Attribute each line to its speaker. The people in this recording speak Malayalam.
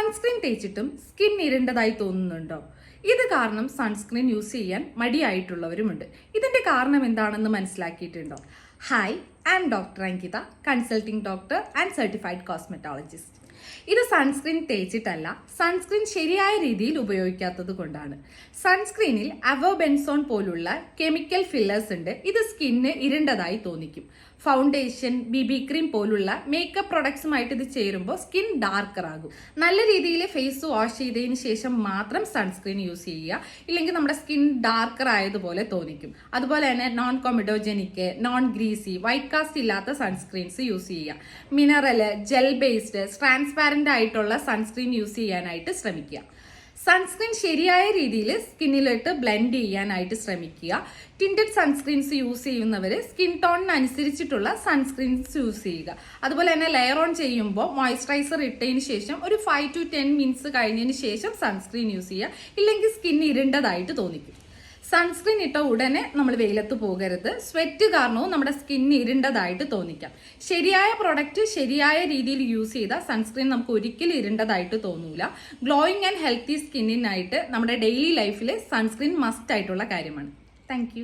Speaker 1: സൺസ്ക്രീൻ തേച്ചിട്ടും സ്കിൻ ഇരുണ്ടതായി തോന്നുന്നുണ്ടോ? ഇത് കാരണം സൺസ്ക്രീൻ യൂസ് ചെയ്യാൻ മടിയായിട്ടുള്ളവരുമുണ്ട്. ഇതിന്റെ കാരണം എന്താണെന്ന് മനസ്സിലാക്കിയിട്ടുണ്ടോ? Hi, I am doctor Ankita, consulting doctor and certified cosmetologist. ഇത് സൺസ്ക്രീൻ തേച്ചിട്ടല്ല, സൺസ്ക്രീൻ ശരിയായ രീതിയിൽ ഉപയോഗിക്കാത്തത് കൊണ്ടാണ്. സൺസ്ക്രീനിൽ അവോബെൻസോൺ പോലുള്ള കെമിക്കൽ ഫില്ലേഴ്സ് ഉണ്ട്. ഇത് സ്കിന്നിന് ഇരുണ്ടതായി തോന്നിക്കും. ഫൗണ്ടേഷൻ, ബിബി ക്രീം പോലുള്ള മേക്കപ്പ് പ്രൊഡക്ട്സുമായിട്ട് ഇത് ചേരുമ്പോൾ സ്കിൻ ഡാർക്കർ ആകും. നല്ല രീതിയിൽ ഫേസ് വാഷ് ചെയ്തതിന് ശേഷം മാത്രം സൺസ്ക്രീൻ യൂസ് ചെയ്യുക, ഇല്ലെങ്കിൽ നമ്മുടെ സ്കിൻ ഡാർക്കർ ആയതുപോലെ തോന്നിക്കും. അതുപോലെ തന്നെ non comedogenic, non greasy, white cast ഇല്ലാത്ത സൺസ്ക്രീൻസ് യൂസ് ചെയ്യുക. മിനറൽ, ജെൽ ബേസ്ഡ്, ട്രാൻസ്പാരന്റ് ആയിട്ടുള്ള സൺസ്ക്രീൻ യൂസ് ചെയ്യാനായിട്ട് ശ്രമിക്കുക. സൺസ്ക്രീൻ ശരിയായ രീതിയിൽ സ്കിന്നിലോട്ട് ബ്ലെൻഡ് ചെയ്യാനായിട്ട് ശ്രമിക്കുക. ടിൻറ്റഡ് സൺസ്ക്രീൻസ് യൂസ് ചെയ്യുന്നവർ സ്കിൻ ടോണിനനുസരിച്ചിട്ടുള്ള സൺസ്ക്രീൻസ് യൂസ് ചെയ്യുക. അതുപോലെ തന്നെ ലെയർ ഓൺ ചെയ്യുമ്പോൾ മോയ്സ്ചറൈസർ ഇട്ടതിന് ശേഷം ഒരു 5 to 10 മിനിറ്റ്സ് കഴിഞ്ഞതിന് ശേഷം സൺസ്ക്രീൻ യൂസ് ചെയ്യുക, ഇല്ലെങ്കിൽ സ്കിൻ ഇരുണ്ടതായിട്ട് തോന്നിക്കും. സൺസ്ക്രീൻ ഇട്ട ഉടനെ നമ്മൾ വെയിലത്ത് പോകരുത്. സ്വെറ്റ് കാരണവും നമ്മുടെ സ്കിന്നിന് ഇരുണ്ടതായിട്ട് തോന്നിക്കാം. ശരിയായ പ്രൊഡക്റ്റ് ശരിയായ രീതിയിൽ യൂസ് ചെയ്താൽ സൺസ്ക്രീൻ നമുക്ക് ഒരിക്കലും ഇരുണ്ടതായിട്ട് തോന്നൂല. ഗ്ലോയിങ് ആൻഡ് ഹെൽത്തി സ്കിന്നിനായിട്ട് നമ്മുടെ ഡെയിലി ലൈഫിൽ സൺസ്ക്രീൻ മസ്റ്റ് ആയിട്ടുള്ള കാര്യമാണ്. താങ്ക്